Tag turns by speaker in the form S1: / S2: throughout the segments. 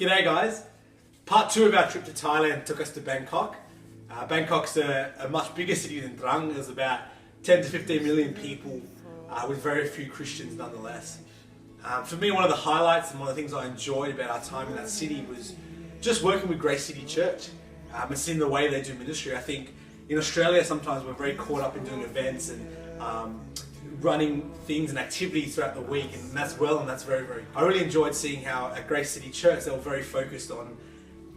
S1: G'day guys. Part 2 of our trip to Thailand took us to Bangkok. Bangkok's a much bigger city than Drang. There's about 10 to 15 million people with very few Christians nonetheless. For me, one of the highlights and one of the things I enjoyed about our time in that city was just working with Grace City Church and seeing the way they do ministry. I think in Australia sometimes we're very caught up in doing events and running things and activities throughout the week, and that's well, and that's very, very. I really enjoyed seeing how at Grace City Church they were very focused on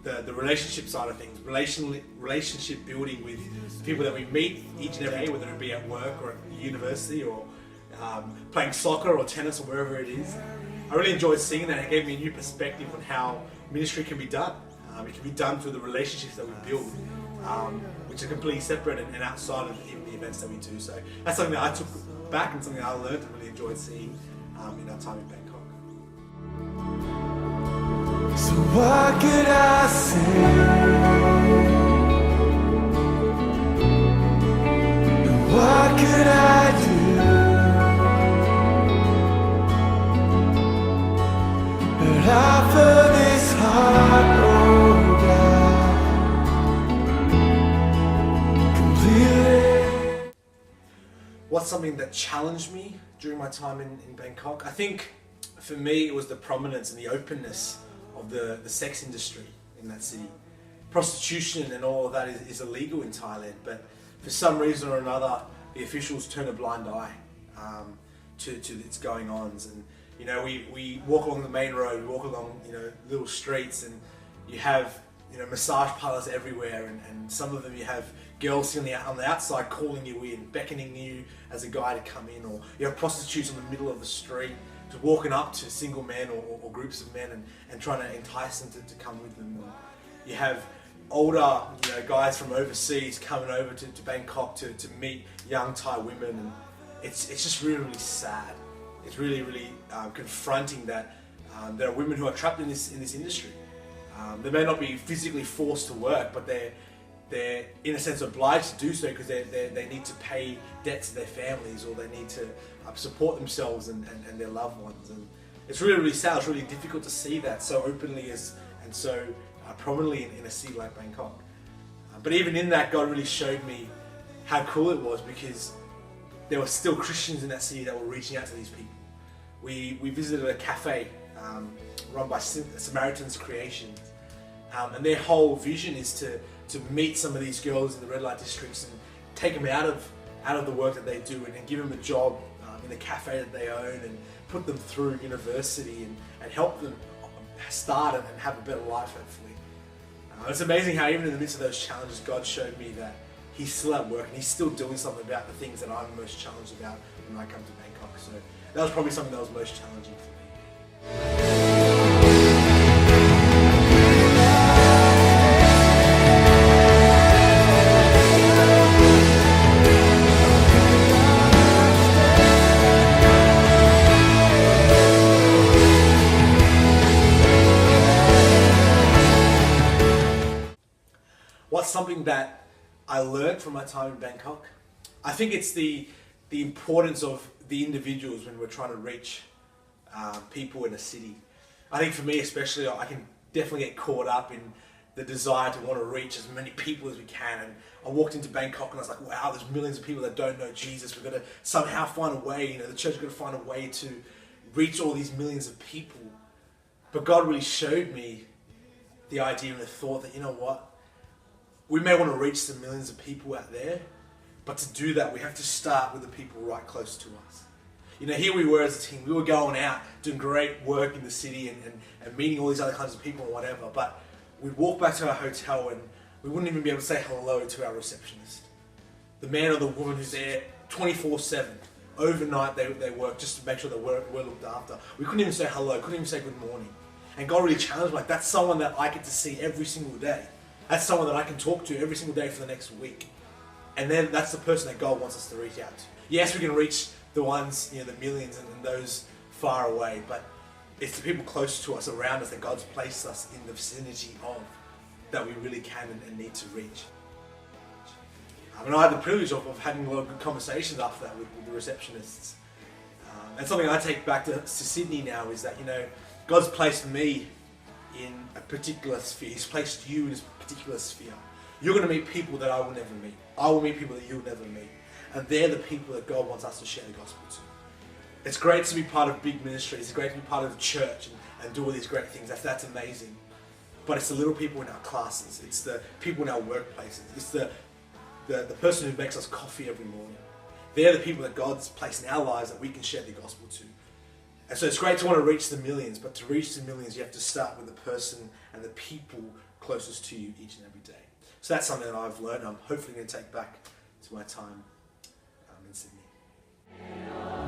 S1: the relationship side of things, relationship building with people that we meet each and every day, whether it be at work or at university or playing soccer or tennis or wherever it is. I really enjoyed seeing that. It gave me a new perspective on how ministry can be done. It can be done through the relationships that we build, which are completely separate and outside of even the events that we do. So that's something that I took back and something that I learned and really enjoyed seeing in our time in Bangkok.
S2: So what could I say? And what could I do? But after this heart broke down completely.
S1: What's something that challenged me during my time in Bangkok? I think for me it was the prominence and the openness of the sex industry in that city. Prostitution and all of that is illegal in Thailand, but for some reason or another the officials turn a blind eye to its going-ons. And you know, we walk along the main road, we walk along little streets, and you have massage parlors everywhere, and some of them you have girls on the outside calling you in, beckoning you as a guy to come in, or you have prostitutes in the middle of the street just walking up to single men or groups of men and trying to entice them to come with them. Or you have older guys from overseas coming over to Bangkok to meet young Thai women, and it's just really, really sad. It's really, really confronting that there are women who are trapped in this industry. They may not be physically forced to work, but they're in a sense obliged to do so because they need to pay debts to their families, or they need to support themselves and their loved ones. And it's really, really sad. It's really difficult to see that so openly and so prominently in a city like Bangkok. But even in that, God really showed me how cool it was, because there were still Christians in that city that were reaching out to these people. We visited a cafe run by Samaritan's Creations, and their whole vision is to meet some of these girls in the red light districts and take them out of the work that they do and give them a job in the cafe that they own, and put them through university and help them start and have a better life, hopefully. It's amazing how even in the midst of those challenges, God showed me that He's still at work and He's still doing something about the things that I'm most challenged about when I come to Bangkok. So that was probably something that was most challenging for me. What's something that I learned from my time in Bangkok? I think it's the importance of the individuals when we're trying to reach people in a city. I think for me especially, I can definitely get caught up in the desire to want to reach as many people as we can. And I walked into Bangkok and I was like, wow, there's millions of people that don't know Jesus. We've got to somehow find a way, the church has got to find a way to reach all these millions of people. But God really showed me the idea and the thought that, you know what? We may want to reach some millions of people out there, but to do that, we have to start with the people right close to us. Here we were as a team. We were going out, doing great work in the city and meeting all these other kinds of people and whatever, but we'd walk back to our hotel and we wouldn't even be able to say hello to our receptionist. The man or the woman who's there 24/7. Overnight they work just to make sure that we're looked after. We couldn't even say hello, couldn't even say good morning. And God really challenged me, like, that's someone that I get to see every single day. That's someone that I can talk to every single day for the next week. And then that's the person that God wants us to reach out to. Yes, we can reach the ones, the millions and those far away, but it's the people close to us, around us, that God's placed us in the vicinity of, that we really can and need to reach. And I had the privilege of having a lot of good conversations after that with the receptionists. And something I take back to Sydney now is that, God's placed me in a particular sphere. He's placed you in a particular sphere. You're going to meet people that I will never meet. I will meet people that you'll never meet. And they're the people that God wants us to share the gospel to. It's great to be part of big ministries. It's great to be part of the church and do all these great things. That's amazing. But it's the little people in our classes. It's the people in our workplaces. It's the person who makes us coffee every morning. They're the people that God's placed in our lives that we can share the gospel to. And so it's great to want to reach the millions, but to reach the millions, you have to start with the person and the people closest to you each and every day. So that's something that I've learned. I'm hopefully going to take back to my time in Sydney.